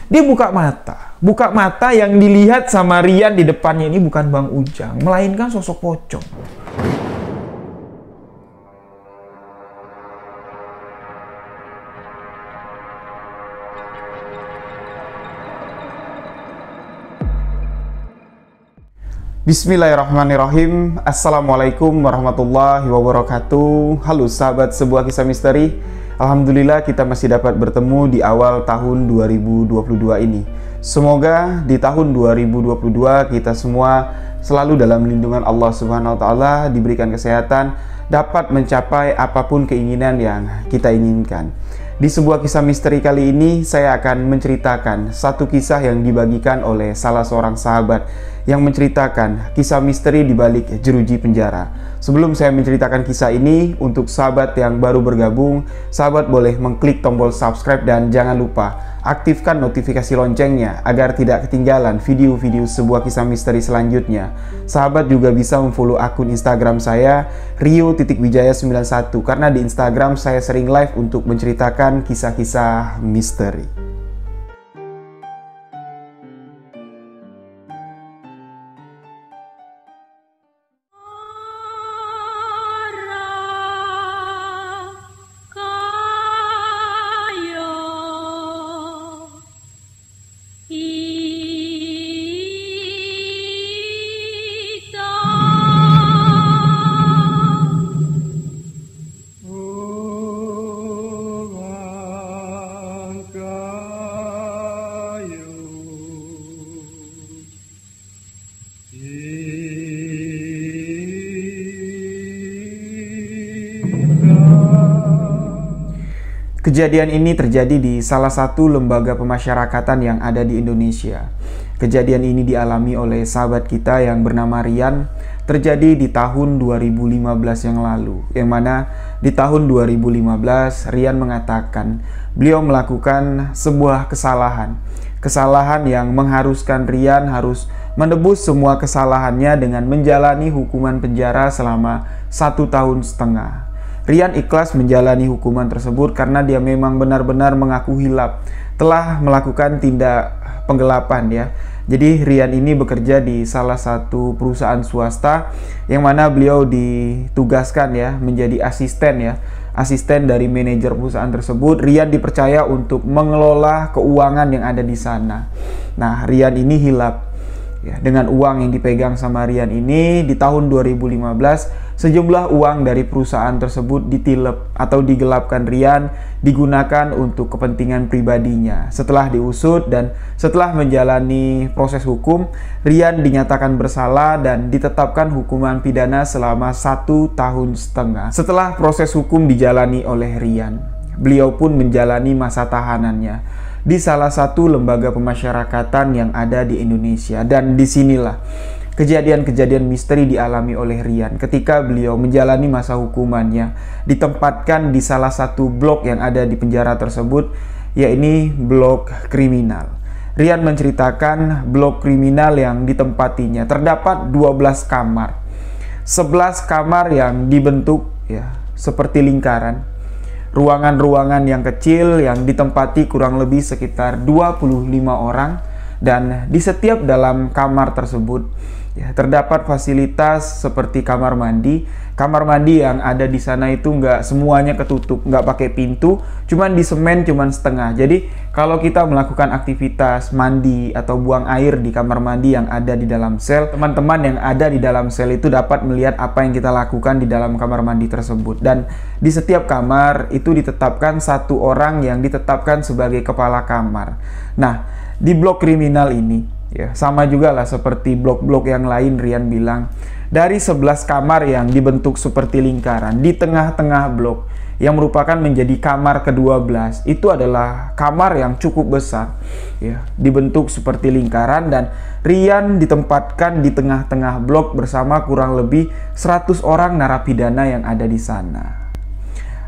Dia buka mata yang dilihat sama Rian di depannya ini bukan Bang Ujang, melainkan sosok pocong. Bismillahirrahmanirrahim. Assalamualaikum warahmatullahi wabarakatuh. Halo sahabat sebuah kisah misteri. Alhamdulillah kita masih dapat bertemu di awal tahun 2022 ini. Semoga di tahun 2022 kita semua selalu dalam lindungan Allah Subhanahu wa taala, diberikan kesehatan, dapat mencapai apapun keinginan yang kita inginkan. Di sebuah kisah misteri kali ini saya akan menceritakan satu kisah yang dibagikan oleh salah seorang sahabat yang menceritakan kisah misteri di balik jeruji penjara. Sebelum saya menceritakan kisah ini, untuk sahabat yang baru bergabung, sahabat boleh mengklik tombol subscribe dan jangan lupa aktifkan notifikasi loncengnya agar tidak ketinggalan video-video sebuah kisah misteri selanjutnya. Sahabat juga bisa memfollow akun Instagram saya rio.wijaya91 karena di Instagram saya sering live untuk menceritakan kisah-kisah misteri. Kejadian ini terjadi di salah satu lembaga pemasyarakatan yang ada di Indonesia. Kejadian ini dialami oleh sahabat kita yang bernama Rian, terjadi di tahun 2015 yang lalu. Yang mana di tahun 2015 Rian mengatakan beliau melakukan sebuah kesalahan yang mengharuskan Rian harus menebus semua kesalahannya dengan menjalani hukuman penjara selama 1,5 tahun. Rian ikhlas menjalani hukuman tersebut karena dia memang benar-benar mengaku hilaf, telah melakukan tindak penggelapan ya. Jadi Rian ini bekerja di salah satu perusahaan swasta yang mana beliau ditugaskan ya menjadi asisten dari manajer perusahaan tersebut. Rian dipercaya untuk mengelola keuangan yang ada di sana. Nah, Rian ini hilaf. Ya, dengan uang yang dipegang sama Rian ini di tahun 2015, sejumlah uang dari perusahaan tersebut ditilep atau digelapkan Rian, digunakan untuk kepentingan pribadinya. Setelah diusut dan setelah menjalani proses hukum, Rian dinyatakan bersalah dan ditetapkan hukuman pidana selama 1,5 tahun. Setelah proses hukum dijalani oleh Rian, beliau pun menjalani masa tahanannya di salah satu lembaga pemasyarakatan yang ada di Indonesia. Dan disinilah kejadian-kejadian misteri dialami oleh Rian ketika beliau menjalani masa hukumannya, ditempatkan di salah satu blok yang ada di penjara tersebut, yakni blok kriminal. Rian menceritakan blok kriminal yang ditempatinya terdapat 12 kamar, 11 kamar yang dibentuk ya seperti lingkaran. Ruangan-ruangan yang kecil yang ditempati kurang lebih sekitar 25 orang, dan di setiap dalam kamar tersebut ya, terdapat fasilitas seperti kamar mandi. Kamar mandi yang ada di sana itu nggak semuanya ketutup, nggak pakai pintu, cuman di semen cuman setengah. Jadi kalau kita melakukan aktivitas mandi atau buang air di kamar mandi yang ada di dalam sel, teman-teman yang ada di dalam sel itu dapat melihat apa yang kita lakukan di dalam kamar mandi tersebut. Dan di setiap kamar itu ditetapkan satu orang yang ditetapkan sebagai kepala kamar. Nah, di blok kriminal ini ya, sama juga lah seperti blok-blok yang lain. Rian bilang dari 11 kamar yang dibentuk seperti lingkaran, di tengah-tengah blok yang merupakan menjadi kamar ke-12 itu adalah kamar yang cukup besar ya, dibentuk seperti lingkaran, dan Rian ditempatkan di tengah-tengah blok bersama kurang lebih 100 orang narapidana yang ada di sana.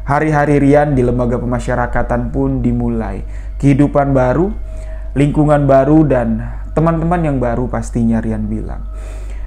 Hari-hari Rian di lembaga pemasyarakatan pun dimulai. Kehidupan baru, lingkungan baru, dan teman-teman yang baru pastinya, Rian bilang.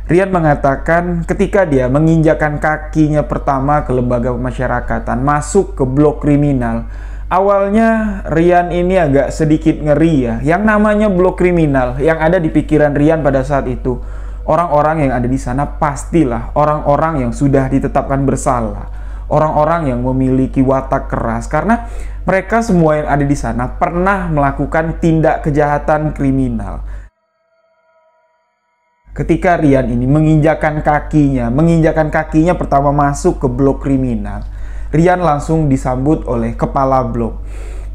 Rian mengatakan ketika dia menginjakan kakinya pertama ke lembaga pemasyarakatan, masuk ke blok kriminal, Awalnya Rian ini agak sedikit ngeri ya. Yang namanya blok kriminal yang ada di pikiran Rian pada saat itu, orang-orang yang ada di sana pastilah orang-orang yang sudah ditetapkan bersalah, orang-orang yang memiliki watak keras, karena mereka semua yang ada di sana pernah melakukan tindak kejahatan kriminal. Ketika Rian ini menginjakan kakinya pertama masuk ke blok kriminal, Rian langsung disambut oleh kepala blok.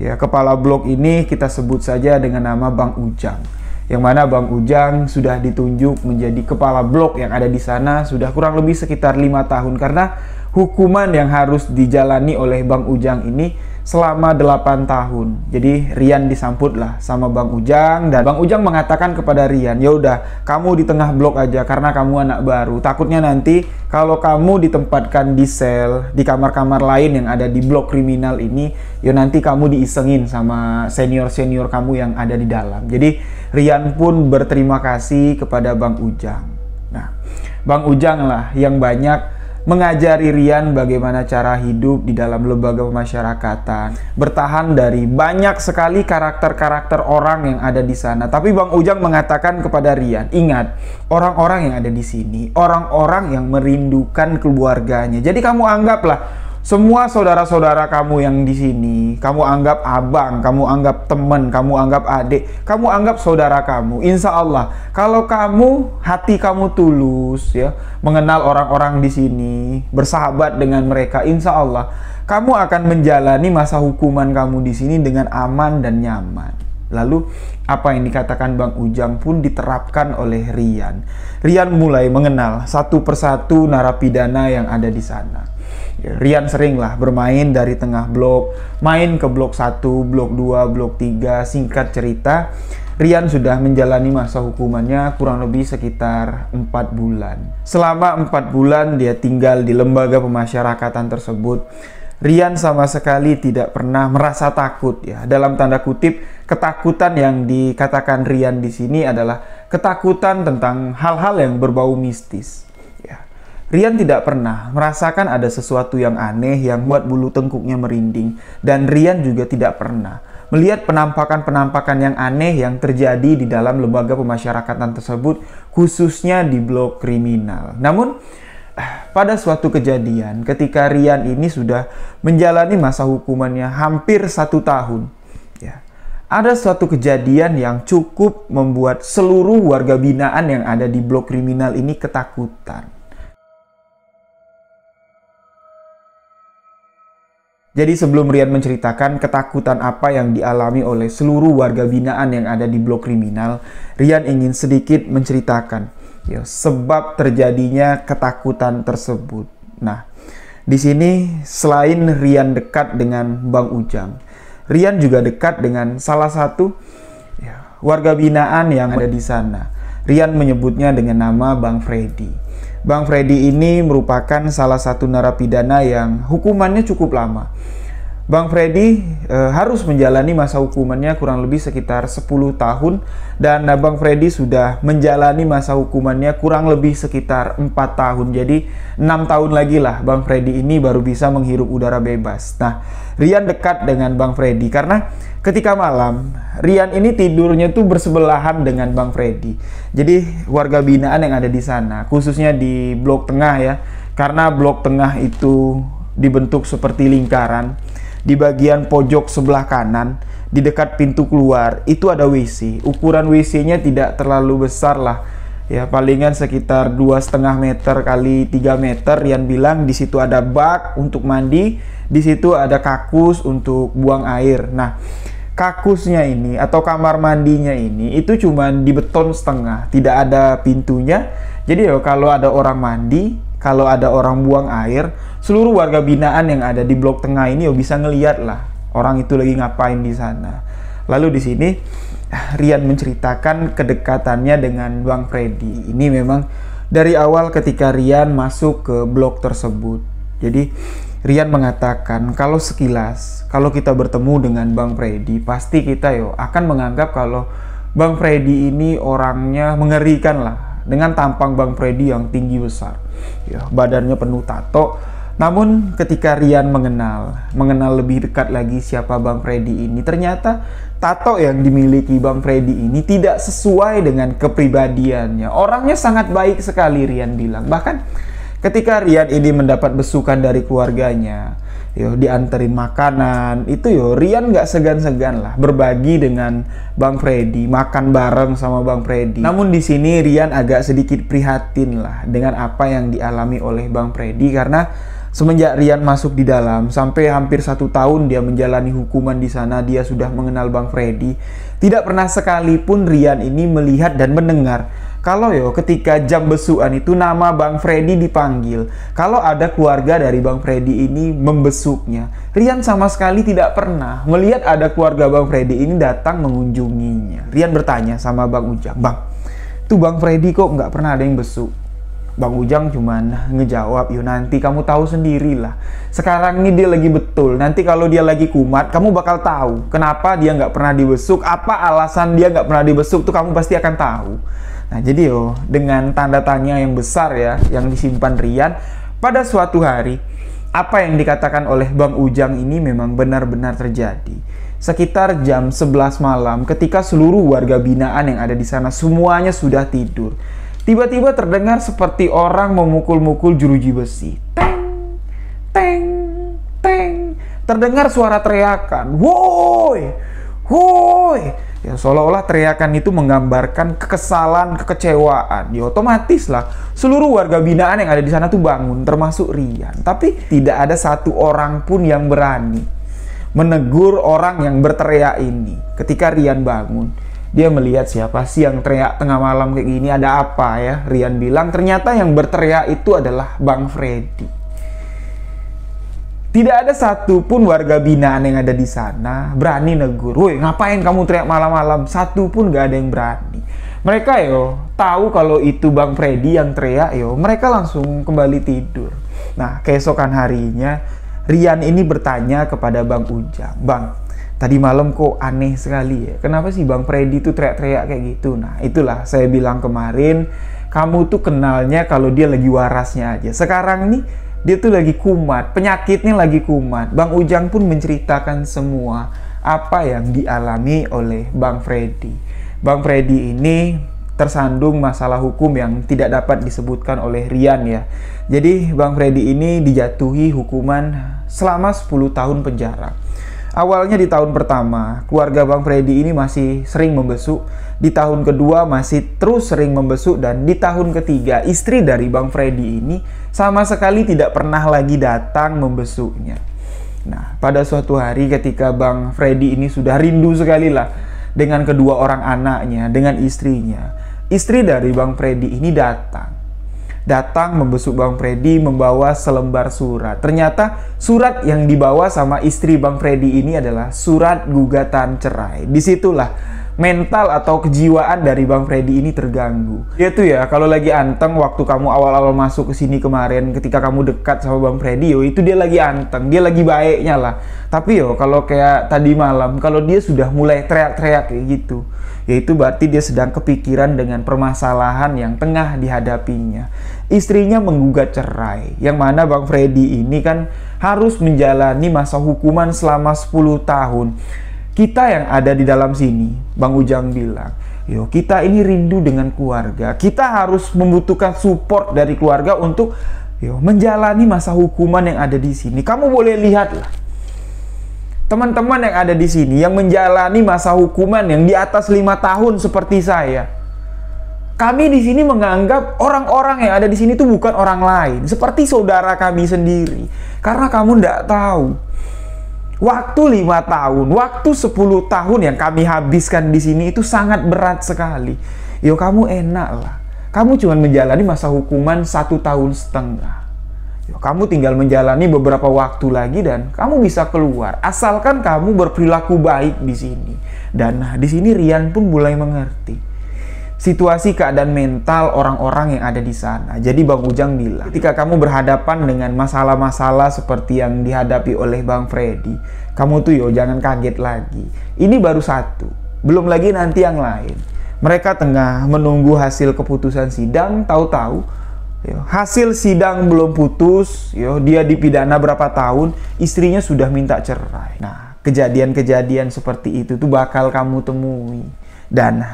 Ya, kepala blok ini kita sebut saja dengan nama Bang Ujang. Yang mana Bang Ujang sudah ditunjuk menjadi kepala blok yang ada di sana sudah kurang lebih sekitar 5 tahun, karena hukuman yang harus dijalani oleh Bang Ujang ini selama 8 tahun. Jadi Rian disambut lah sama Bang Ujang, dan Bang Ujang mengatakan kepada Rian, ya udah kamu di tengah blok aja karena kamu anak baru. Takutnya nanti kalau kamu ditempatkan di sel, di kamar-kamar lain yang ada di blok kriminal ini, ya nanti kamu diisengin sama senior-senior kamu yang ada di dalam. Jadi Rian pun berterima kasih kepada Bang Ujang. Nah, Bang Ujang lah yang banyak mengajari Rian bagaimana cara hidup di dalam lembaga pemasyarakatan, bertahan dari banyak sekali karakter-karakter orang yang ada di sana. Tapi Bang Ujang mengatakan kepada Rian, ingat, orang-orang yang ada di sini, orang-orang yang merindukan keluarganya. Jadi kamu anggaplah semua saudara-saudara kamu yang di sini, kamu anggap abang, kamu anggap teman, kamu anggap adik, kamu anggap saudara kamu. Insya Allah, kalau kamu hati kamu tulus ya, mengenal orang-orang di sini, bersahabat dengan mereka, insya Allah kamu akan menjalani masa hukuman kamu di sini dengan aman dan nyaman. Lalu apa yang dikatakan Bang Ujang pun diterapkan oleh Rian. Rian mulai mengenal satu persatu narapidana yang ada di sana. Rian seringlah bermain dari tengah blok, main ke blok 1, blok 2, blok 3. Singkat cerita, Rian sudah menjalani masa hukumannya kurang lebih sekitar 4 bulan. Selama 4 bulan dia tinggal di lembaga pemasyarakatan tersebut, Rian sama sekali tidak pernah merasa takut ya. Dalam tanda kutip, ketakutan yang dikatakan Rian di sini adalah ketakutan tentang hal-hal yang berbau mistis. Ya. Rian tidak pernah merasakan ada sesuatu yang aneh yang buat bulu tengkuknya merinding, dan Rian juga tidak pernah melihat penampakan-penampakan yang aneh yang terjadi di dalam lembaga pemasyarakatan tersebut, khususnya di blok kriminal. Namun pada suatu kejadian ketika Rian ini sudah menjalani masa hukumannya hampir 1 tahun ya, ada suatu kejadian yang cukup membuat seluruh warga binaan yang ada di blok kriminal ini ketakutan. Jadi sebelum Rian menceritakan ketakutan apa yang dialami oleh seluruh warga binaan yang ada di blok kriminal, Rian ingin sedikit menceritakan ya, sebab terjadinya ketakutan tersebut. Nah, di sini selain Rian dekat dengan Bang Ujang, Rian juga dekat dengan salah satu ya, warga binaan yang ada di sana. Rian menyebutnya dengan nama Bang Freddy. Bang Freddy ini merupakan salah satu narapidana yang hukumannya cukup lama. Bang Freddy harus menjalani masa hukumannya kurang lebih sekitar 10 tahun, dan Bang Freddy sudah menjalani masa hukumannya kurang lebih sekitar 4 tahun. Jadi 6 tahun lagi lah Bang Freddy ini baru bisa menghirup udara bebas. Nah, Rian dekat dengan Bang Freddy karena ketika malam Rian ini tidurnya tuh bersebelahan dengan Bang Freddy. Jadi warga binaan yang ada di sana, khususnya di blok tengah ya, karena blok tengah itu dibentuk seperti lingkaran. Di bagian pojok sebelah kanan, di dekat pintu keluar, itu ada WC. Ukuran WC-nya tidak terlalu besar lah. Ya, palingan sekitar 2,5 meter kali 3 meter. Rian bilang di situ ada bak untuk mandi, di situ ada kakus untuk buang air. Nah, kakusnya ini atau kamar mandinya ini itu cuma di beton setengah, tidak ada pintunya. Jadi ya kalau ada orang mandi, kalau ada orang buang air, seluruh warga binaan yang ada di blok tengah ini bisa ngeliat lah orang itu lagi ngapain di sana. Lalu di sini Rian menceritakan kedekatannya dengan Bang Freddy. Ini memang dari awal ketika Rian masuk ke blok tersebut. Jadi Rian mengatakan kalau sekilas, kalau kita bertemu dengan Bang Freddy, pasti kita akan menganggap kalau Bang Freddy ini orangnya mengerikan lah. Dengan tampang Bang Freddy yang tinggi besar, ya, badannya penuh tato, Namun ketika Rian mengenal lebih dekat lagi siapa Bang Freddy ini, ternyata tato yang dimiliki Bang Freddy ini tidak sesuai dengan kepribadiannya. Orangnya sangat baik sekali, Rian bilang. Bahkan ketika Rian ini mendapat besukan dari keluarganya, dianterin makanan, itu Rian nggak segan-segan lah berbagi dengan Bang Freddy, makan bareng sama Bang Freddy. Namun di sini Rian agak sedikit prihatin lah dengan apa yang dialami oleh Bang Freddy, karena semenjak Rian masuk di dalam, sampai hampir 1 tahun dia menjalani hukuman di sana, dia sudah mengenal Bang Freddy. Tidak pernah sekalipun Rian ini melihat dan mendengar kalau ketika jam besukan itu nama Bang Freddy dipanggil. Kalau ada keluarga dari Bang Freddy ini membesuknya, Rian sama sekali tidak pernah melihat ada keluarga Bang Freddy ini datang mengunjunginya. Rian bertanya sama Bang Ujang, "Bang, tuh Bang Freddy kok nggak pernah ada yang besuk?" Bang Ujang cuman ngejawab, nanti kamu tahu sendirilah. Sekarang ini dia lagi betul. Nanti kalau dia lagi kumat, kamu bakal tahu kenapa dia nggak pernah dibesuk, apa alasan dia nggak pernah dibesuk, tuh kamu pasti akan tahu. Nah jadi dengan tanda tanya yang besar yang disimpan Rian, pada suatu hari, apa yang dikatakan oleh Bang Ujang ini memang benar-benar terjadi. Sekitar jam 11 malam, ketika seluruh warga binaan yang ada di sana semuanya sudah tidur, tiba-tiba terdengar seperti orang memukul-mukul jeruji besi. Teng, teng, teng. Terdengar suara teriakan, "Woi, woi!" Seolah-olah teriakan itu menggambarkan kekesalan, kekecewaan. Otomatis lah seluruh warga binaan yang ada di sana tuh bangun, termasuk Rian. Tapi tidak ada satu orang pun yang berani menegur orang yang berteriak ini. Ketika Rian bangun, dia melihat siapa sih yang teriak tengah malam kayak gini, ada apa ya? Rian bilang ternyata yang berteriak itu adalah Bang Freddy. Tidak ada satupun warga binaan yang ada di sana berani negur, "Woi, ngapain kamu teriak malam-malam?" Satu pun gak ada yang berani. Mereka tahu kalau itu Bang Freddy yang teriak, mereka langsung kembali tidur. Nah, keesokan harinya Rian ini bertanya kepada Bang Ujang, "Bang, tadi malam kok aneh sekali ya. Kenapa sih Bang Freddy tuh teriak-teriak kayak gitu?" Nah, itulah saya bilang kemarin, kamu tuh kenalnya kalau dia lagi warasnya aja. Sekarang nih, dia tuh lagi kumat, penyakitnya lagi kumat. Bang Ujang pun menceritakan semua apa yang dialami oleh Bang Freddy. Bang Freddy ini tersandung masalah hukum yang tidak dapat disebutkan oleh Rian ya. Jadi Bang Freddy ini dijatuhi hukuman selama 10 tahun penjara. Awalnya di tahun pertama, keluarga Bang Freddy ini masih sering membesuk. Di tahun kedua masih terus sering membesuk. Dan di tahun ketiga, istri dari Bang Freddy ini sama sekali tidak pernah lagi datang membesuknya. Nah, pada suatu hari ketika Bang Freddy ini sudah rindu sekali lah dengan kedua orang anaknya, dengan istrinya. Istri dari Bang Freddy ini datang membesuk Bang Freddy membawa selembar surat. Ternyata surat yang dibawa sama istri Bang Freddy ini adalah surat gugatan cerai. Disitulah mental atau kejiwaan dari Bang Freddy ini terganggu. Dia tuh kalau lagi anteng waktu kamu awal-awal masuk ke sini kemarin, ketika kamu dekat sama Bang Freddy, itu dia lagi anteng, dia lagi baiknya lah. Tapi kalau kayak tadi malam, kalau dia sudah mulai teriak-teriak kayak gitu, itu berarti dia sedang kepikiran dengan permasalahan yang tengah dihadapinya. Istrinya menggugat cerai, yang mana Bang Freddy ini kan harus menjalani masa hukuman selama 10 tahun. Kita yang ada di dalam sini, Bang Ujang bilang, kita ini rindu dengan keluarga. Kita harus membutuhkan support dari keluarga untuk menjalani masa hukuman yang ada di sini. Kamu boleh lihat lah, teman-teman yang ada di sini yang menjalani masa hukuman yang di atas 5 tahun seperti saya. Kami di sini menganggap orang-orang yang ada di sini itu bukan orang lain, seperti saudara kami sendiri. Karena kamu tidak tahu, waktu 5 tahun, waktu 10 tahun yang kami habiskan di sini itu sangat berat sekali. Kamu enak lah, kamu cuma menjalani masa hukuman 1,5 tahun. Kamu tinggal menjalani beberapa waktu lagi dan kamu bisa keluar, asalkan kamu berperilaku baik di sini. Dan di sini Rian pun mulai mengerti situasi keadaan mental orang-orang yang ada di sana. Jadi Bang Ujang bilang, ketika kamu berhadapan dengan masalah-masalah seperti yang dihadapi oleh Bang Freddy, kamu tuh jangan kaget lagi. Ini baru satu, belum lagi nanti yang lain. Mereka tengah menunggu hasil keputusan sidang, tahu-tahu Yo, hasil sidang belum putus, yo, dia dipidana berapa tahun, istrinya sudah minta cerai. Nah, kejadian-kejadian seperti itu tuh bakal kamu temui. Dan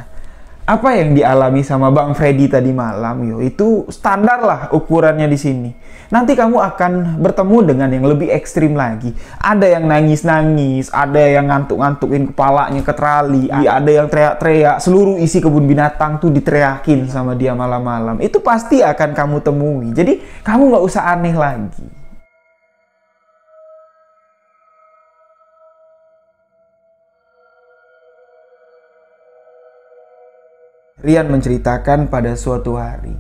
apa yang dialami sama Bang Freddy tadi malam, yo, itu standar lah ukurannya di sini. Nanti kamu akan bertemu dengan yang lebih ekstrim lagi. Ada yang nangis-nangis, ada yang ngantuk-ngantukin kepalanya ke trali, ada yang teriak-teriak, seluruh isi kebun binatang tuh diteriakin sama dia malam-malam. Itu pasti akan kamu temui. Jadi kamu nggak usah aneh lagi. Rian menceritakan pada suatu hari,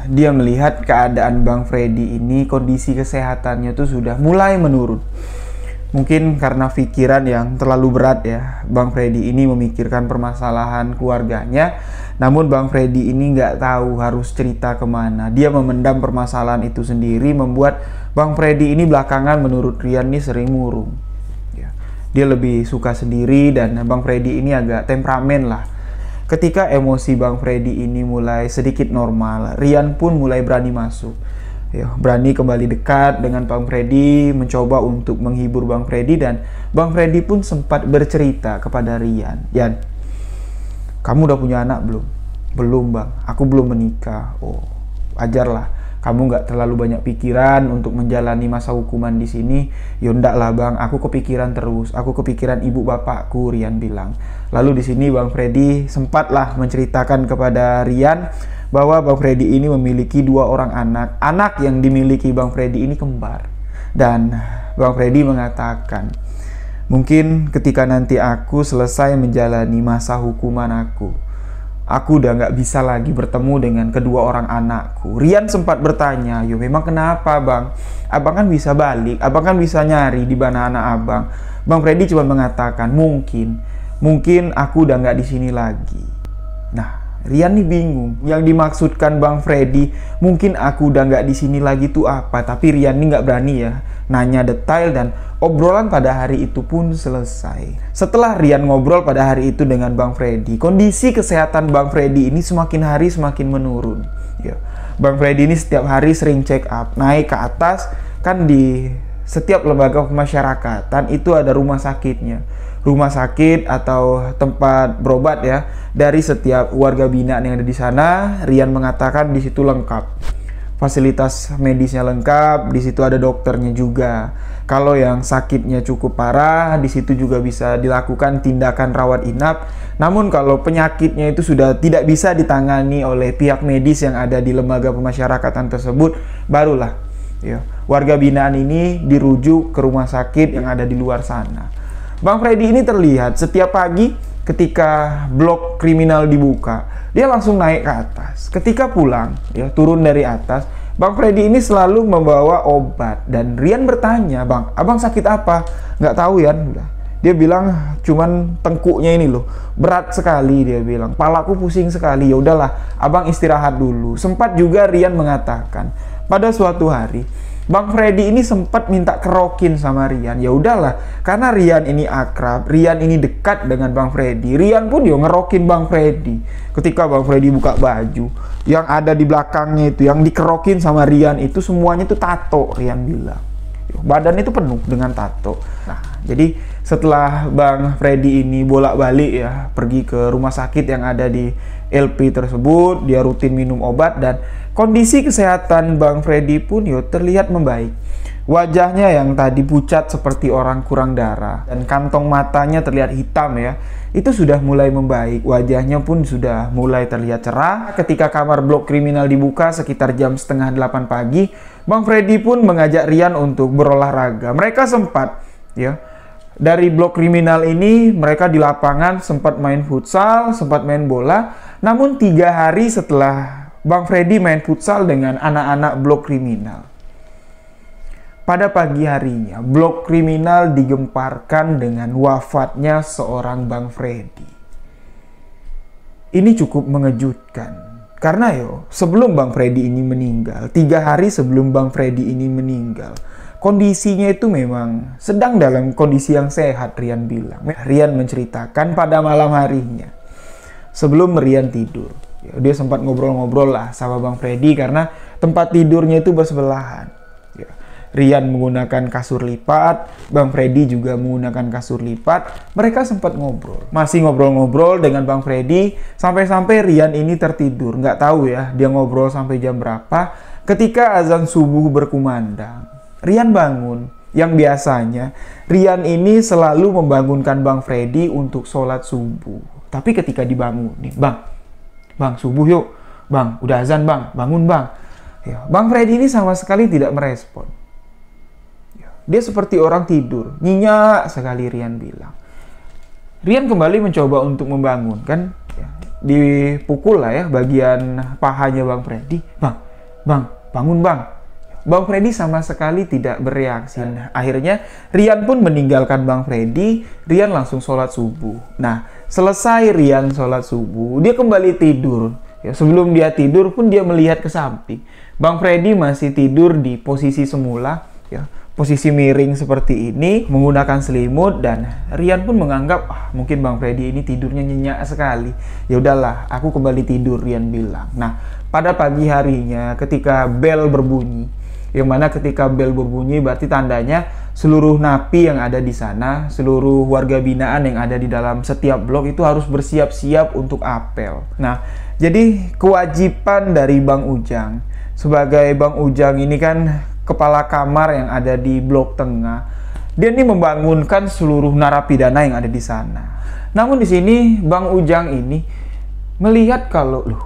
dia melihat keadaan Bang Freddy ini, kondisi kesehatannya tuh sudah mulai menurun. Mungkin karena pikiran yang terlalu berat ya, Bang Freddy ini memikirkan permasalahan keluarganya. Namun Bang Freddy ini nggak tahu harus cerita kemana. Dia memendam permasalahan itu sendiri, membuat Bang Freddy ini belakangan menurut Rian ini sering murung. Dia lebih suka sendiri dan Bang Freddy ini agak temperamen lah. Ketika emosi Bang Freddy ini mulai sedikit normal, Rian pun mulai berani masuk. Berani kembali dekat dengan Bang Freddy, mencoba untuk menghibur Bang Freddy, dan Bang Freddy pun sempat bercerita kepada Rian, "Yan, kamu udah punya anak belum?" "Belum Bang, aku belum menikah." "Oh, wajarlah. Kamu nggak terlalu banyak pikiran untuk menjalani masa hukuman di sini." "Ya ndak lah Bang, aku kepikiran terus. Aku kepikiran ibu bapakku," Rian bilang. Lalu di sini Bang Freddy sempatlah menceritakan kepada Rian bahwa Bang Freddy ini memiliki 2 orang anak. Anak yang dimiliki Bang Freddy ini kembar. Dan Bang Freddy mengatakan, "Mungkin ketika nanti aku selesai menjalani masa hukuman aku udah nggak bisa lagi bertemu dengan kedua orang anakku." Rian sempat bertanya, "Yo, memang kenapa Bang? Abang kan bisa balik, abang kan bisa nyari di mana anak abang." Bang Freddy cuma mengatakan, mungkin aku udah nggak di sini lagi." Nah, Rian nih bingung. Yang dimaksudkan Bang Freddy, mungkin aku udah nggak di sini lagi tuh apa? Tapi Rian nih nggak berani ya nanya detail, dan obrolan pada hari itu pun selesai. Setelah Rian ngobrol pada hari itu dengan Bang Freddy, kondisi kesehatan Bang Freddy ini semakin hari semakin menurun. Bang Freddy ini setiap hari sering check up, naik ke atas. Kan di setiap lembaga pemasyarakatan itu ada rumah sakitnya. Rumah sakit atau tempat berobat ya, dari setiap warga binaan yang ada di sana. Rian mengatakan di situ lengkap. Fasilitas medisnya lengkap, di situ ada dokternya juga. Kalau yang sakitnya cukup parah, di situ juga bisa dilakukan tindakan rawat inap. Namun kalau penyakitnya itu sudah tidak bisa ditangani oleh pihak medis yang ada di lembaga pemasyarakatan tersebut, barulah warga binaan ini dirujuk ke rumah sakit yang ada di luar sana. Bang Freddy ini terlihat setiap pagi ketika blok kriminal dibuka, dia langsung naik ke atas. Ketika pulang, turun dari atas, Bang Freddy ini selalu membawa obat. Dan Rian bertanya, "Bang, abang sakit apa?" "Nggak tahu ya." Dia bilang, "Cuman tengkuknya ini loh, berat sekali," dia bilang. "Palaku pusing sekali." "Ya udahlah, abang istirahat dulu." Sempat juga Rian mengatakan, pada suatu hari Bang Freddy ini sempat minta kerokin sama Rian. Ya udahlah, karena Rian ini akrab, Rian ini dekat dengan Bang Freddy. Rian pun ngerokin Bang Freddy. Ketika Bang Freddy buka baju, yang ada di belakangnya itu, yang dikerokin sama Rian itu semuanya itu tato, Rian bilang. Badan itu penuh dengan tato. Nah, jadi setelah Bang Freddy ini bolak-balik ya, pergi ke rumah sakit yang ada di LP tersebut, dia rutin minum obat, dan kondisi kesehatan Bang Freddy pun terlihat membaik. Wajahnya yang tadi pucat seperti orang kurang darah, dan kantong matanya terlihat hitam ya, itu sudah mulai membaik. Wajahnya pun sudah mulai terlihat cerah. Ketika kamar blok kriminal dibuka sekitar jam 7:30 pagi, Bang Freddy pun mengajak Rian untuk berolahraga. Mereka sempat dari blok kriminal ini, mereka di lapangan sempat main futsal, sempat main bola. Namun 3 hari setelah Bang Freddy main futsal dengan anak-anak blok kriminal, pada pagi harinya blok kriminal digemparkan dengan wafatnya seorang Bang Freddy. Ini cukup mengejutkan, karena sebelum Bang Freddy ini meninggal, 3 hari sebelum Bang Freddy ini meninggal, kondisinya itu memang sedang dalam kondisi yang sehat, Rian bilang. Rian menceritakan pada malam harinya, sebelum Rian tidur, Ya, dia sempat ngobrol-ngobrol lah sama Bang Freddy karena tempat tidurnya itu bersebelahan. Ya, Rian menggunakan kasur lipat, Bang Freddy juga menggunakan kasur lipat. Mereka sempat ngobrol, masih ngobrol-ngobrol dengan Bang Freddy sampai-sampai Rian ini tertidur. Nggak tahu ya dia ngobrol sampai jam berapa. Ketika azan subuh berkumandang, Rian bangun. Yang biasanya Rian ini selalu membangunkan Bang Freddy untuk sholat subuh. Tapi ketika dibangun nih, Bang, subuh yuk. Bang, udah azan bang, bangun bang. Ya, Bang Freddy ini sama sekali tidak merespon. Ya, dia seperti orang tidur, nyenyak sekali Rian bilang. Rian kembali mencoba untuk membangunkan. Ya, dipukul lah ya bagian pahanya Bang Freddy. Bang, bangun bang. Bang Freddy sama sekali tidak bereaksi. Nah, akhirnya Rian pun meninggalkan Bang Freddy. Rian langsung sholat subuh. Nah, selesai Rian sholat subuh, dia kembali tidur. Ya, sebelum dia tidur pun dia melihat ke samping. Bang Freddy masih tidur di posisi semula, ya, posisi miring seperti ini, menggunakan selimut, dan Rian pun menganggap mungkin Bang Freddy ini tidurnya nyenyak sekali. Ya udahlah, aku kembali tidur, Rian bilang. Nah, pada pagi harinya ketika bel berbunyi, yang mana ketika bel berbunyi berarti tandanya seluruh napi yang ada di sana, seluruh warga binaan yang ada di dalam setiap blok itu harus bersiap-siap untuk apel. Nah, jadi kewajiban dari Bang Ujang, sebagai Bang Ujang ini kan kepala kamar yang ada di blok tengah, dia ini membangunkan seluruh narapidana yang ada di sana. Namun di sini Bang Ujang ini melihat kalau, loh,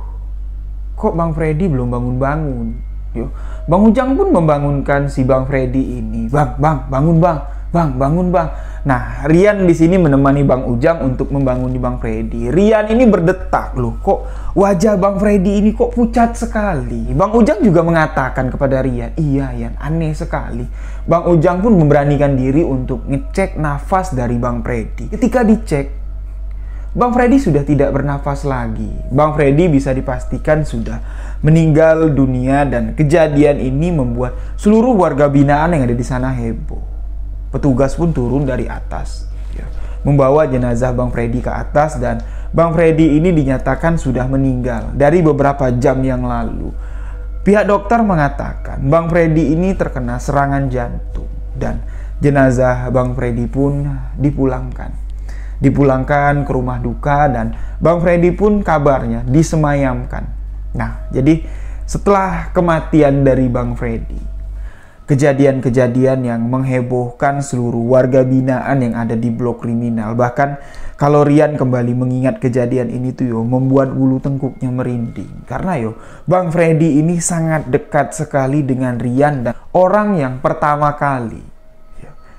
kok Bang Freddy belum bangun-bangun? Bang Ujang pun membangunkan si Bang Freddy ini. Bang, bangun bang. Nah, Rian di sini menemani Bang Ujang untuk membanguni Bang Freddy. Rian ini berdetak, loh, kok wajah Bang Freddy ini kok pucat sekali. Bang Ujang juga mengatakan kepada Rian, iya Yan, aneh sekali. Bang Ujang pun memberanikan diri untuk ngecek nafas dari Bang Freddy. Ketika dicek, Bang Freddy sudah tidak bernafas lagi. Bang Freddy bisa dipastikan sudah meninggal dunia, dan kejadian ini membuat seluruh warga binaan yang ada di sana heboh. Petugas pun turun dari atas, ya, membawa jenazah Bang Freddy ke atas, dan Bang Freddy ini dinyatakan sudah meninggal dari beberapa jam yang lalu. Pihak dokter mengatakan Bang Freddy ini terkena serangan jantung, dan jenazah Bang Freddy pun dipulangkan ke rumah duka, dan Bang Freddy pun kabarnya disemayamkan. Nah, jadi setelah kematian dari Bang Freddy, kejadian-kejadian yang menghebohkan seluruh warga binaan yang ada di blok kriminal. Bahkan kalau Rian kembali mengingat kejadian ini tuh membuat bulu tengkuknya merinding. Karena Bang Freddy ini sangat dekat sekali dengan Rian, dan orang yang pertama kali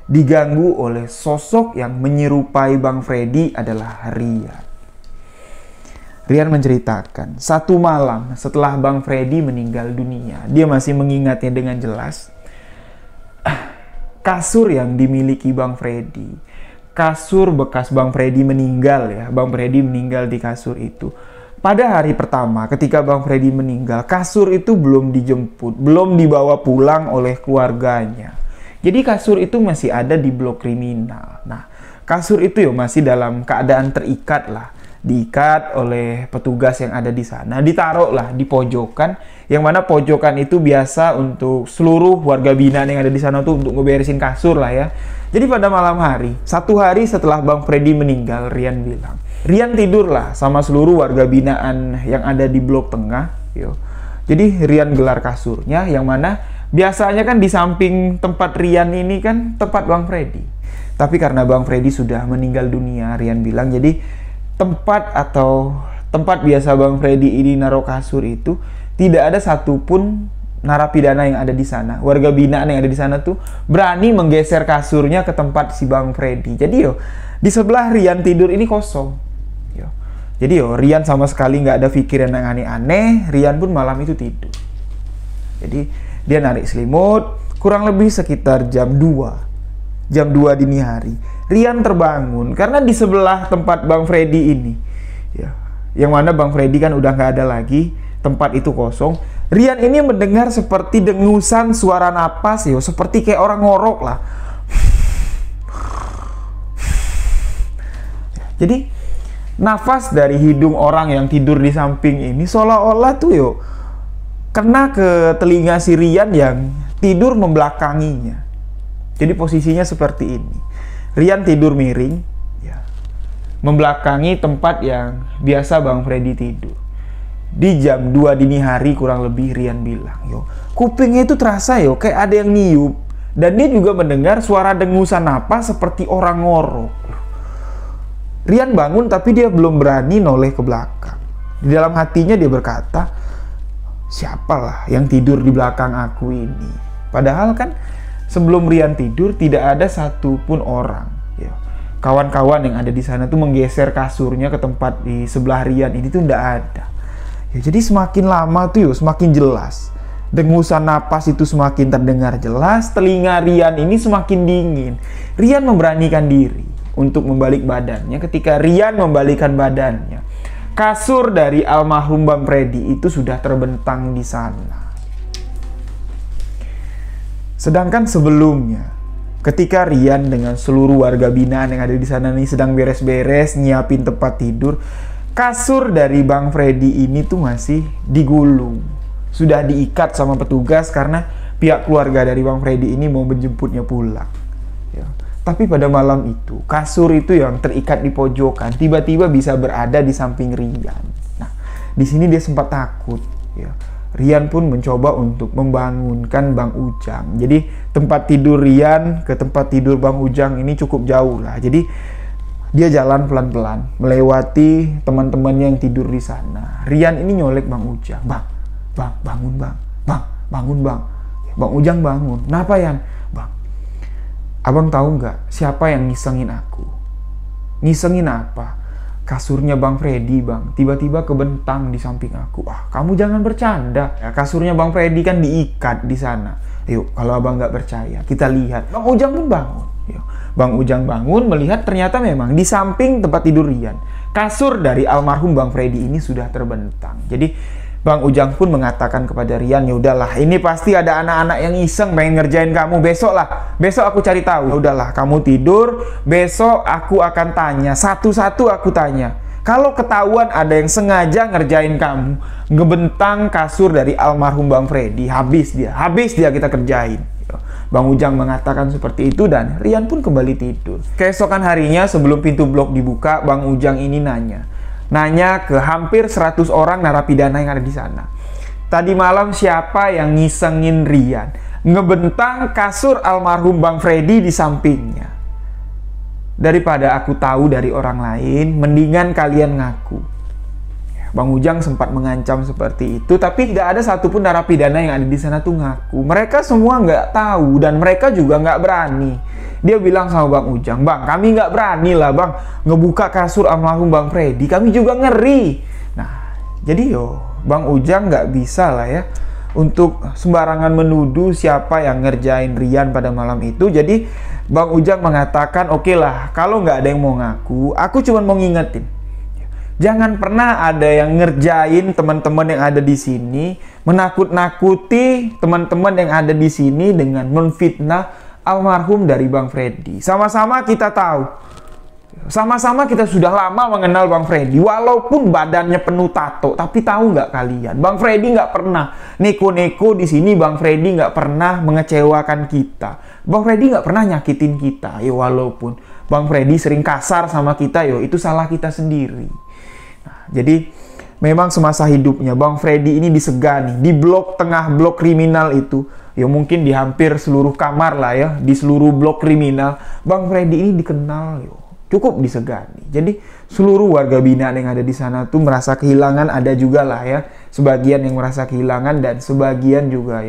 diganggu oleh sosok yang menyerupai Bang Freddy adalah Rian. Rian menceritakan, satu malam setelah Bang Freddy meninggal dunia, dia masih mengingatnya dengan jelas. Kasur yang dimiliki Bang Freddy, kasur bekas Bang Freddy meninggal ya, Bang Freddy meninggal di kasur itu. Pada hari pertama ketika Bang Freddy meninggal, kasur itu belum dijemput, belum dibawa pulang oleh keluarganya. Jadi kasur itu masih ada di blok kriminal. Nah, kasur itu masih dalam keadaan terikat lah. Diikat oleh petugas yang ada di sana. Ditaruh lah di pojokan. Yang mana pojokan itu biasa untuk seluruh warga binaan yang ada di sana tuh untuk ngeberesin kasur lah ya. Jadi pada malam hari, satu hari setelah Bang Freddy meninggal, Rian bilang, Rian tidur lah sama seluruh warga binaan yang ada di blok tengah. Jadi Rian gelar kasurnya, yang mana biasanya kan di samping tempat Rian ini kan tempat Bang Freddy. Tapi karena Bang Freddy sudah meninggal dunia, Rian bilang, jadi tempat biasa Bang Freddy ini naruh kasur itu tidak ada satupun narapidana yang ada di sana. Warga binaan yang ada di sana tuh berani menggeser kasurnya ke tempat si Bang Freddy. Jadi di sebelah Rian tidur ini kosong. Jadi Rian sama sekali nggak ada pikiran yang aneh-aneh. Rian pun malam itu tidur. Jadi dia narik selimut, kurang lebih sekitar jam 2 dini hari. Rian terbangun karena di sebelah tempat Bang Freddy ini, yang mana Bang Freddy kan udah nggak ada lagi, tempat itu kosong. Rian ini mendengar seperti dengusan suara napas, seperti kayak orang ngorok lah. Jadi nafas dari hidung orang yang tidur di samping ini seolah-olah tuh kena ke telinga si Rian yang tidur membelakanginya. Jadi posisinya seperti ini. Rian tidur miring, ya, membelakangi tempat yang biasa Bang Freddy tidur. Di jam 2 dini hari kurang lebih Rian bilang, kupingnya itu terasa kayak ada yang niup. Dan dia juga mendengar suara dengusan napas seperti orang ngorok. Rian bangun tapi dia belum berani noleh ke belakang. Di dalam hatinya dia berkata, siapalah yang tidur di belakang aku ini. Padahal kan sebelum Rian tidur tidak ada satupun orang. Kawan-kawan yang ada di sana tuh menggeser kasurnya ke tempat di sebelah Rian ini tuh tidak ada. Jadi semakin lama tuh semakin jelas. Dengusan napas itu semakin terdengar jelas, telinga Rian ini semakin dingin. Rian memberanikan diri untuk membalik badannya. Ketika Rian membalikkan badannya, kasur dari almarhum Bang Freddy itu sudah terbentang di sana. Sedangkan sebelumnya, ketika Rian dengan seluruh warga binaan yang ada di sana nih sedang beres-beres nyiapin tempat tidur, kasur dari Bang Freddy ini tuh masih digulung. Sudah diikat sama petugas karena pihak keluarga dari Bang Freddy ini mau menjemputnya pulang. Tapi pada malam itu, kasur itu yang terikat di pojokan tiba-tiba bisa berada di samping Rian. Nah, di sini dia sempat takut. Rian pun mencoba untuk membangunkan Bang Ujang. Jadi tempat tidur Rian ke tempat tidur Bang Ujang ini cukup jauh lah. Jadi dia jalan pelan-pelan melewati teman-temannya yang tidur di sana. Rian ini nyolek Bang Ujang. Bang, bangun bang. Bang, bangun bang. Bang Ujang bangun. Kenapa Yan? Bang, abang tahu nggak siapa yang ngisengin aku? Ngisengin apa? Kasurnya Bang Freddy bang, tiba-tiba kebentang di samping aku. Kamu jangan bercanda. Kasurnya Bang Freddy kan diikat di sana. Yuk, kalau abang nggak percaya, kita lihat. Bang Ujang pun bangun. Bang Ujang bangun melihat ternyata memang di samping tempat tidur Rian, kasur dari almarhum Bang Freddy ini sudah terbentang. Jadi Bang Ujang pun mengatakan kepada Rian, ya udahlah, ini pasti ada anak-anak yang iseng pengen ngerjain kamu. Besok aku cari tahu. Ya udahlah, kamu tidur, besok aku akan tanya, satu-satu aku tanya. Kalau ketahuan ada yang sengaja ngerjain kamu, ngebentang kasur dari almarhum Bang Freddy, habis dia kita kerjain. Bang Ujang mengatakan seperti itu dan Rian pun kembali tidur. Keesokan harinya sebelum pintu blok dibuka, Bang Ujang ini nanya ke hampir 100 orang narapidana yang ada di sana. Tadi malam siapa yang ngisengin Rian ngebentang kasur almarhum Bang Freddy di sampingnya? Daripada aku tahu dari orang lain, mendingan kalian ngaku. Bang Ujang sempat mengancam seperti itu, tapi tidak ada satupun narapidana yang ada di sana tuh ngaku. Mereka semua nggak tahu dan mereka juga nggak berani. Dia bilang sama Bang Ujang, bang, kami nggak berani lah bang ngebuka kasur almarhum Bang Freddy, kami juga ngeri. Nah, jadi Bang Ujang nggak bisa lah ya untuk sembarangan menuduh siapa yang ngerjain Rian pada malam itu. Jadi Bang Ujang mengatakan, oke lah, kalau nggak ada yang mau ngaku, aku cuma mau ngingetin. Jangan pernah ada yang ngerjain teman-teman yang ada di sini, menakut-nakuti teman-teman yang ada di sini dengan menfitnah almarhum dari Bang Freddy. Sama-sama kita tahu, sama-sama kita sudah lama mengenal Bang Freddy. Walaupun badannya penuh tato, tapi tahu nggak kalian, Bang Freddy nggak pernah neko-neko di sini. Bang Freddy nggak pernah mengecewakan kita. Bang Freddy nggak pernah nyakitin kita. Walaupun Bang Freddy sering kasar sama kita, itu salah kita sendiri. Nah, jadi memang semasa hidupnya Bang Freddy ini disegani di tengah blok kriminal itu. Mungkin di hampir seluruh kamar lah ya, di seluruh blok kriminal, Bang Freddy ini dikenal cukup disegani. Jadi seluruh warga binaan yang ada di sana tuh merasa kehilangan, ada juga lah ya sebagian yang merasa kehilangan dan sebagian juga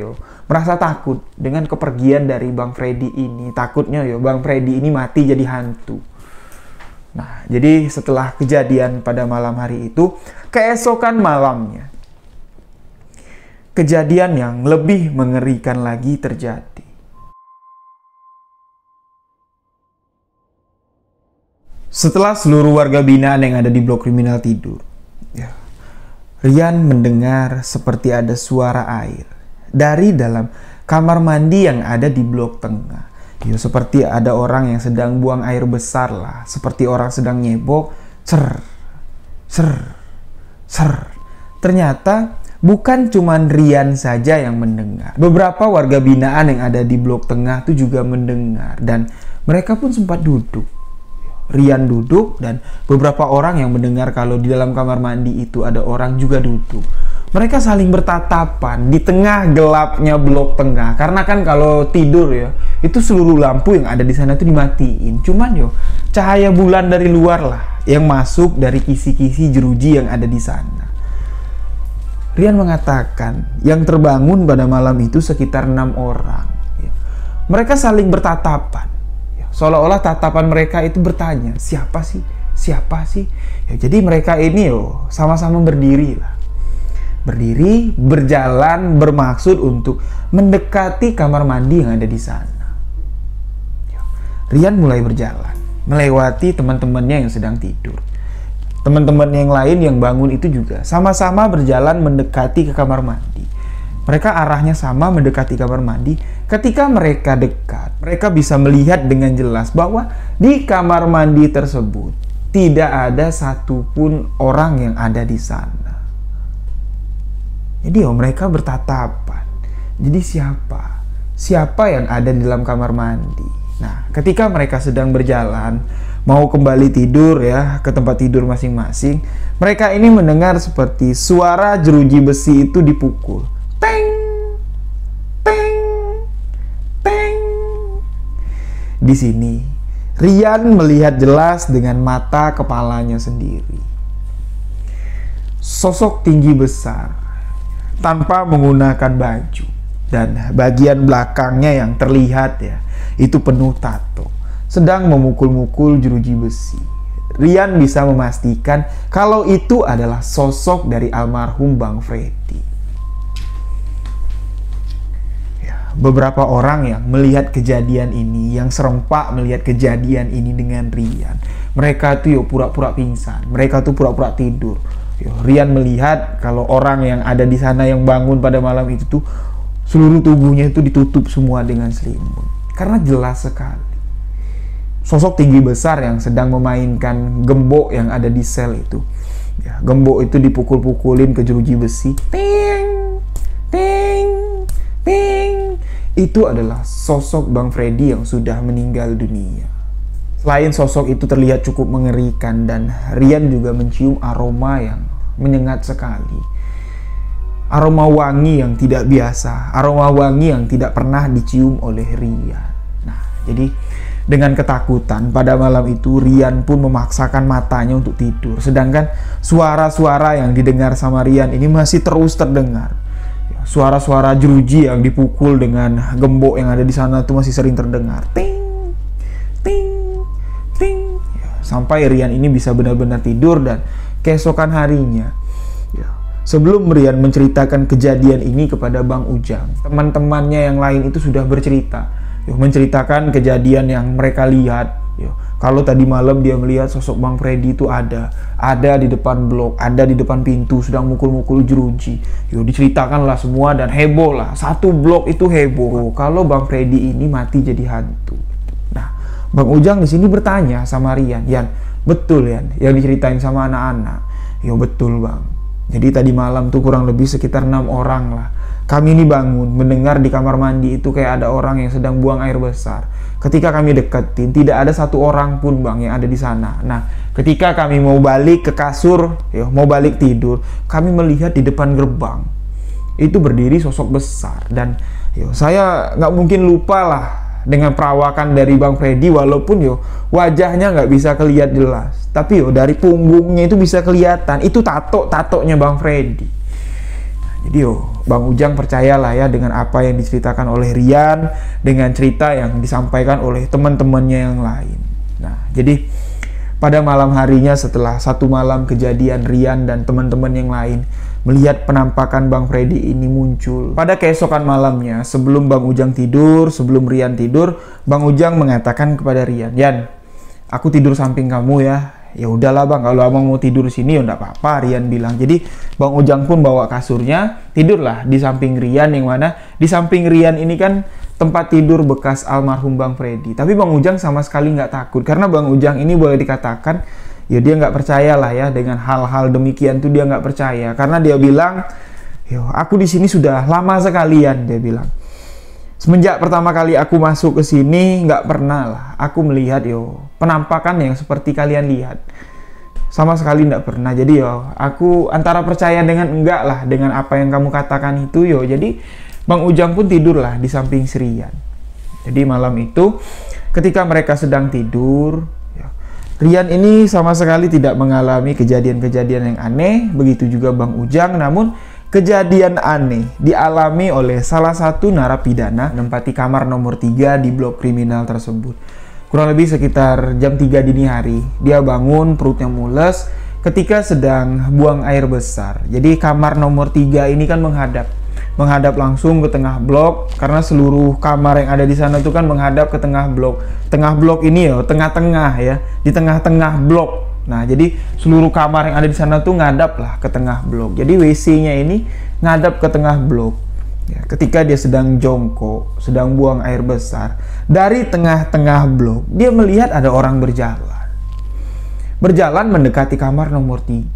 merasa takut dengan kepergian dari Bang Freddy ini. Takutnya Bang Freddy ini mati jadi hantu. Nah, jadi setelah kejadian pada malam hari itu, keesokan malamnya kejadian yang lebih mengerikan lagi terjadi. Setelah seluruh warga binaan yang ada di blok kriminal tidur, Rian mendengar seperti ada suara air dari dalam kamar mandi yang ada di blok tengah. Seperti ada orang yang sedang buang air besar lah, seperti orang sedang nyebok, cer, Ser. Ternyata bukan cuman Rian saja yang mendengar. Beberapa warga binaan yang ada di blok tengah itu juga mendengar dan mereka pun sempat duduk. Rian duduk dan beberapa orang yang mendengar kalau di dalam kamar mandi itu ada orang juga duduk. Mereka saling bertatapan di tengah gelapnya blok tengah. Karena kan kalau tidur ya, itu seluruh lampu yang ada di sana itu dimatiin. Cuman cahaya bulan dari luar lah yang masuk dari kisi-kisi jeruji yang ada di sana. Rian mengatakan yang terbangun pada malam itu sekitar 6 orang. Mereka saling bertatapan. Seolah-olah tatapan mereka itu bertanya, siapa sih? Siapa sih? Ya, jadi mereka ini sama-sama berdiri lah. Berdiri, berjalan, bermaksud untuk mendekati kamar mandi yang ada di sana. Rian mulai berjalan, melewati teman-temannya yang sedang tidur. Teman-teman yang lain yang bangun itu juga sama-sama berjalan mendekati ke kamar mandi. Mereka arahnya sama mendekati kamar mandi. Ketika mereka dekat, mereka bisa melihat dengan jelas bahwa di kamar mandi tersebut tidak ada satupun orang yang ada di sana. Jadi mereka bertatapan. Jadi siapa? Siapa yang ada di dalam kamar mandi? Nah, ketika mereka sedang berjalan mau kembali tidur ya ke tempat tidur masing-masing, mereka ini mendengar seperti suara jeruji besi itu dipukul. Teng, teng, teng. Di sini, Rian melihat jelas dengan mata kepalanya sendiri. Sosok tinggi besar, tanpa menggunakan baju. Dan bagian belakangnya yang terlihat ya, itu penuh tato. Sedang memukul-mukul jeruji besi. Rian bisa memastikan kalau itu adalah sosok dari almarhum Bang Freddy. Beberapa orang yang melihat kejadian ini, yang serempak melihat kejadian ini dengan Rian, mereka tuh pura-pura pingsan, mereka tuh pura-pura tidur. Rian melihat kalau orang yang ada di sana yang bangun pada malam itu tuh seluruh tubuhnya itu ditutup semua dengan selimut, karena jelas sekali sosok tinggi besar yang sedang memainkan gembok yang ada di sel itu. Gembok itu dipukul-pukulin ke jeruji besi. Ting, ting, ting. Itu adalah sosok Bang Freddy yang sudah meninggal dunia. Selain sosok itu terlihat cukup mengerikan dan Rian juga mencium aroma yang menyengat sekali. Aroma wangi yang tidak biasa, aroma wangi yang tidak pernah dicium oleh Rian. Nah, jadi dengan ketakutan pada malam itu Rian pun memaksakan matanya untuk tidur. Sedangkan suara-suara yang didengar sama Rian ini masih terus terdengar. Suara-suara jeruji yang dipukul dengan gembok yang ada di sana itu masih sering terdengar. Ting, ting, ting. Sampai Rian ini bisa benar-benar tidur dan keesokan harinya, sebelum Rian menceritakan kejadian ini kepada Bang Ujang, teman-temannya yang lain itu sudah bercerita, menceritakan kejadian yang mereka lihat. Kalau tadi malam dia melihat sosok Bang Freddy itu ada di depan blok, ada di depan pintu, sedang mukul-mukul jeruji. Diceritakanlah semua dan heboh lah. Satu blok itu heboh kalau Bang Freddy ini mati jadi hantu. Nah, Bang Ujang di sini bertanya sama Rian, Yan, betul Yan yang diceritain sama anak-anak? Betul Bang. Jadi tadi malam tuh kurang lebih sekitar 6 orang lah. Kami ini bangun mendengar di kamar mandi itu kayak ada orang yang sedang buang air besar. Ketika kami deketin, tidak ada satu orang pun Bang yang ada di sana. Nah, ketika kami mau balik ke kasur, mau balik tidur, kami melihat di depan gerbang itu berdiri sosok besar. Dan saya nggak mungkin lupa lah dengan perawakan dari Bang Freddy, walaupun wajahnya nggak bisa kelihatan jelas, tapi dari punggungnya itu bisa kelihatan itu tatonya Bang Freddy. Jadi Bang Ujang percayalah ya dengan apa yang diceritakan oleh Rian, dengan cerita yang disampaikan oleh teman-temannya yang lain. Nah, jadi pada malam harinya setelah satu malam kejadian Rian dan teman-teman yang lain melihat penampakan Bang Freddy ini muncul. Pada keesokan malamnya, sebelum Bang Ujang tidur, sebelum Rian tidur, Bang Ujang mengatakan kepada Rian, Yan, aku tidur samping kamu ya. Ya udahlah Bang, kalau abang mau tidur di sini ya enggak apa-apa, Rian bilang. Jadi Bang Ujang pun bawa kasurnya, tidurlah di samping Rian, yang mana di samping Rian ini kan tempat tidur bekas almarhum Bang Freddy. Tapi Bang Ujang sama sekali nggak takut, karena Bang Ujang ini boleh dikatakan Ya dia nggak percaya lah ya dengan hal-hal demikian tuh, dia nggak percaya karena dia bilang, yo aku di sini sudah lama sekalian, dia bilang. Semenjak pertama kali aku masuk ke sini nggak pernah lah aku melihat penampakan yang seperti kalian lihat. Sama sekali nggak pernah. Jadi aku antara percaya dengan enggak lah dengan apa yang kamu katakan itu. Jadi Bang Ujang pun tidur lah di samping si Rian. Jadi malam itu ketika mereka sedang tidur, Rian ini sama sekali tidak mengalami kejadian-kejadian yang aneh. Begitu juga Bang Ujang. Namun kejadian aneh dialami oleh salah satu narapidana menempati kamar nomor 3 di blok kriminal tersebut. Kurang lebih sekitar jam 3 dini hari, dia bangun, perutnya mules ketika sedang buang air besar. Jadi kamar nomor 3 ini kan menghadap langsung ke tengah blok, karena seluruh kamar yang ada di sana itu kan menghadap ke tengah blok. Tengah blok ini tengah-tengah ya, di tengah-tengah blok. Nah, jadi seluruh kamar yang ada di sana tuh ngadap lah ke tengah blok. Jadi WC-nya ini ngadap ke tengah blok. Ya, ketika dia sedang jongkok, sedang buang air besar, dari tengah-tengah blok, dia melihat ada orang berjalan mendekati kamar nomor 3.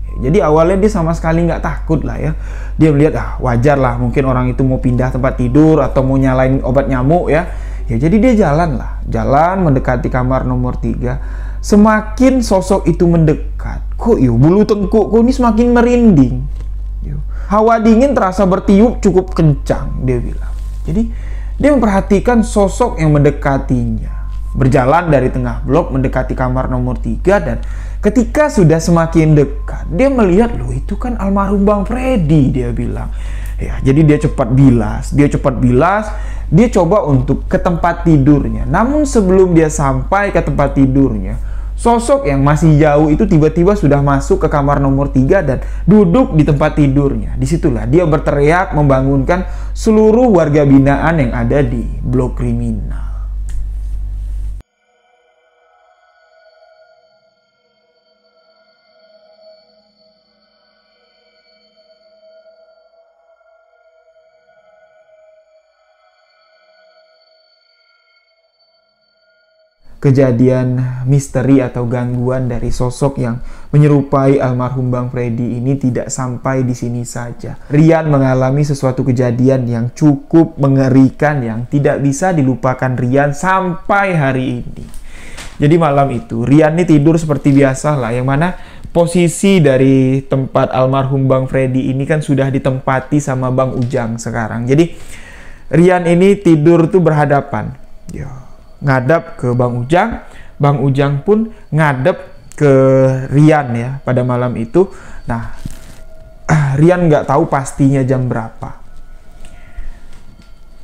Ya, jadi awalnya dia sama sekali nggak takut lah ya. Dia melihat, wajar lah, mungkin orang itu mau pindah tempat tidur atau mau nyalain obat nyamuk ya. Ya, jadi dia jalan mendekati kamar nomor 3. Semakin sosok itu mendekat, kok bulu tengkukku ini semakin merinding. Hawa dingin terasa bertiup cukup kencang, dia bilang. Jadi dia memperhatikan sosok yang mendekatinya. Berjalan dari tengah blok mendekati kamar nomor 3, dan ketika sudah semakin dekat, dia melihat, loh itu kan almarhum Bang Freddy, dia bilang. Ya, jadi dia cepat bilas, dia coba untuk ke tempat tidurnya. Namun sebelum dia sampai ke tempat tidurnya, sosok yang masih jauh itu tiba-tiba sudah masuk ke kamar nomor 3 dan duduk di tempat tidurnya. Disitulah dia berteriak membangunkan seluruh warga binaan yang ada di blok kriminal. Kejadian misteri atau gangguan dari sosok yang menyerupai almarhum Bang Freddy ini tidak sampai di sini saja. Rian mengalami sesuatu kejadian yang cukup mengerikan yang tidak bisa dilupakan Rian sampai hari ini. Jadi malam itu Rian ini tidur seperti biasa lah, yang mana posisi dari tempat almarhum Bang Freddy ini kan sudah ditempati sama Bang Ujang sekarang. Jadi Rian ini tidur tuh berhadapan, ngadap ke Bang Ujang pun ngadep ke Rian ya pada malam itu. Nah, Rian nggak tahu pastinya jam berapa.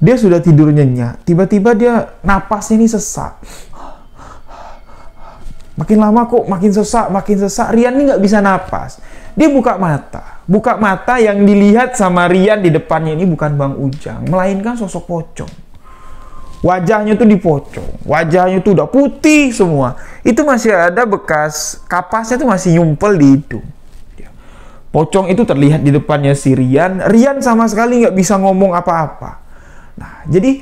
Dia sudah tidur nyenyak, tiba-tiba dia napasnya ini sesak. Makin lama kok makin sesak. Rian ini nggak bisa napas. Dia buka mata, yang dilihat sama Rian di depannya ini bukan Bang Ujang, melainkan sosok pocong. Wajahnya tuh dipocong, wajahnya tuh udah putih semua. Itu masih ada bekas kapasnya tuh masih nyumpel di hidung. Pocong itu terlihat di depannya si Rian. Rian sama sekali nggak bisa ngomong apa-apa. Nah, jadi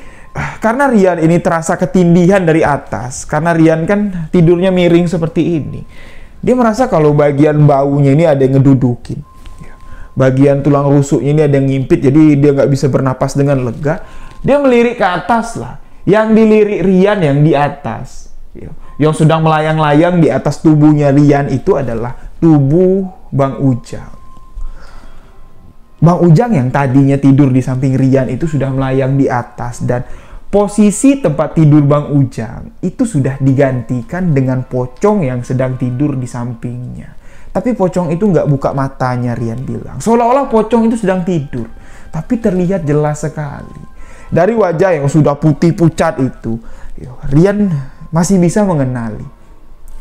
karena Rian ini terasa ketindihan dari atas, karena Rian kan tidurnya miring seperti ini, dia merasa kalau bagian baunya ini ada yang ngedudukin. Bagian tulang rusuknya ini ada yang ngimpit, jadi dia nggak bisa bernapas dengan lega. Dia melirik ke atas lah. Yang dilirik Rian yang di atas, yang sedang melayang-layang di atas tubuhnya Rian itu adalah tubuh Bang Ujang. Bang Ujang yang tadinya tidur di samping Rian itu sudah melayang di atas, dan posisi tempat tidur Bang Ujang itu sudah digantikan dengan pocong yang sedang tidur di sampingnya. Tapi pocong itu nggak buka matanya, Rian bilang. Seolah-olah pocong itu sedang tidur, tapi terlihat jelas sekali. Dari wajah yang sudah putih pucat itu, Rian masih bisa mengenali.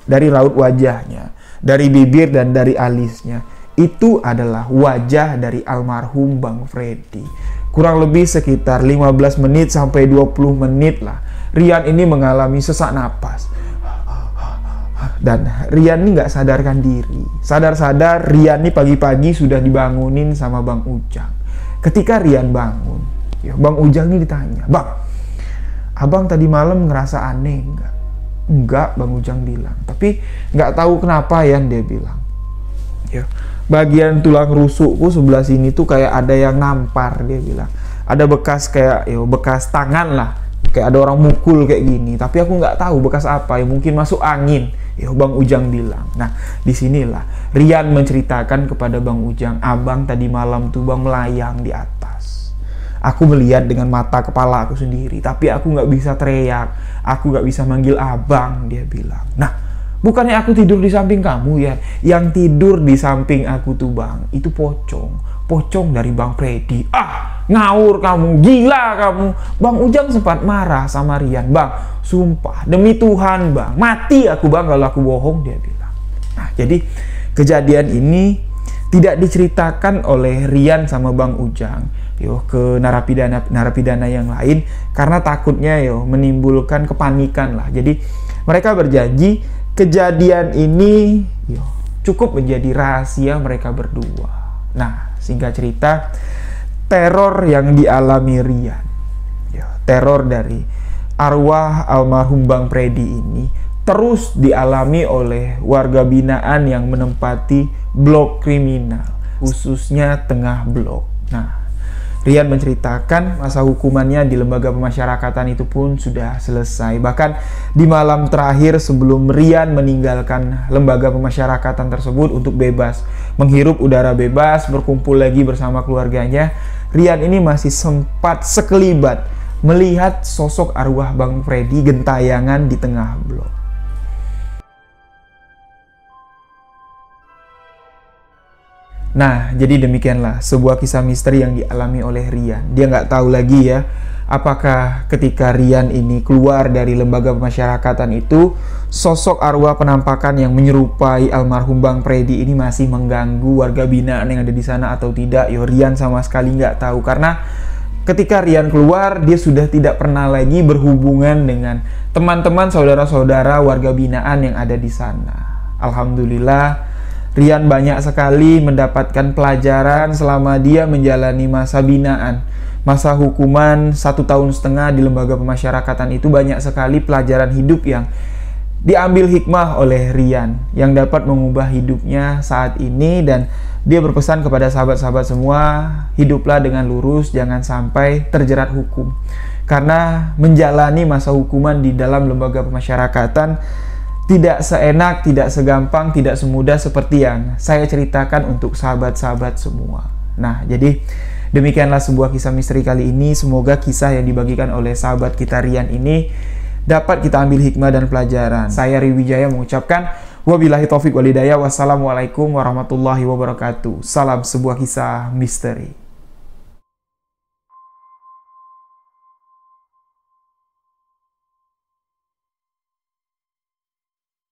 Dari raut wajahnya, dari bibir dan dari alisnya, itu adalah wajah dari almarhum Bang Freddy. Kurang lebih sekitar 15 menit sampai 20 menit lah, Rian ini mengalami sesak napas. Dan Rian ini nggak sadarkan diri. Sadar-sadar Rian ini pagi-pagi sudah dibangunin sama Bang Ujang. Ketika Rian bangun, Bang Ujang ini ditanya, "Bang, abang tadi malam ngerasa aneh nggak?" Enggak, Bang Ujang bilang. Tapi nggak tahu kenapa ya, dia bilang. Ya, bagian tulang rusukku sebelah sini tuh kayak ada yang nampar, dia bilang. Ada bekas kayak, bekas tangan lah. Kayak ada orang mukul kayak gini. Tapi aku nggak tahu bekas apa, ya mungkin masuk angin. Ya, Bang Ujang bilang. Nah, disinilah Rian menceritakan kepada Bang Ujang, abang tadi malam tuh bang melayang di atas. Aku melihat dengan mata kepala aku sendiri, tapi aku nggak bisa teriak, aku nggak bisa manggil abang, dia bilang. Nah, bukannya aku tidur di samping kamu ya? Yang tidur di samping aku tuh bang, itu pocong dari Bang Freddy. Ah, ngawur kamu, gila kamu. Bang Ujang sempat marah sama Rian. Bang, sumpah, demi Tuhan bang, mati aku bang kalau aku bohong, dia bilang. Nah, jadi kejadian ini tidak diceritakan oleh Rian sama Bang Ujang ke narapidana yang lain karena takutnya menimbulkan kepanikan lah. Jadi mereka berjanji kejadian ini cukup menjadi rahasia mereka berdua. Nah, singkat cerita, teror yang dialami Rian, teror dari arwah almarhum Bang Freddy ini terus dialami oleh warga binaan yang menempati blok kriminal, khususnya tengah blok. Nah, Rian menceritakan masa hukumannya di lembaga pemasyarakatan itu pun sudah selesai. Bahkan di malam terakhir sebelum Rian meninggalkan lembaga pemasyarakatan tersebut untuk bebas, menghirup udara bebas, berkumpul lagi bersama keluarganya, Rian ini masih sempat sekelibat melihat sosok arwah Bang Freddy gentayangan di tengah blok. Nah, jadi demikianlah sebuah kisah misteri yang dialami oleh Rian. Dia nggak tahu lagi ya, apakah ketika Rian ini keluar dari lembaga pemasyarakatan itu, sosok arwah penampakan yang menyerupai almarhum Bang Freddy ini masih mengganggu warga binaan yang ada di sana atau tidak. Rian sama sekali nggak tahu, karena ketika Rian keluar, dia sudah tidak pernah lagi berhubungan dengan teman-teman, saudara-saudara warga binaan yang ada di sana. Alhamdulillah, Rian banyak sekali mendapatkan pelajaran selama dia menjalani masa binaan. Masa hukuman 1,5 tahun di lembaga pemasyarakatan itu banyak sekali pelajaran hidup yang diambil hikmah oleh Rian, yang dapat mengubah hidupnya saat ini. Dan dia berpesan kepada sahabat-sahabat semua, hiduplah dengan lurus, jangan sampai terjerat hukum. Karena menjalani masa hukuman di dalam lembaga pemasyarakatan tidak seenak, tidak segampang, tidak semudah seperti yang saya ceritakan untuk sahabat-sahabat semua. Nah, jadi demikianlah sebuah kisah misteri kali ini. Semoga kisah yang dibagikan oleh sahabat kita Rian ini dapat kita ambil hikmah dan pelajaran. Saya Riwijaya mengucapkan wabillahi taufiq walhidayah. Wassalamualaikum warahmatullahi wabarakatuh. Salam sebuah kisah misteri.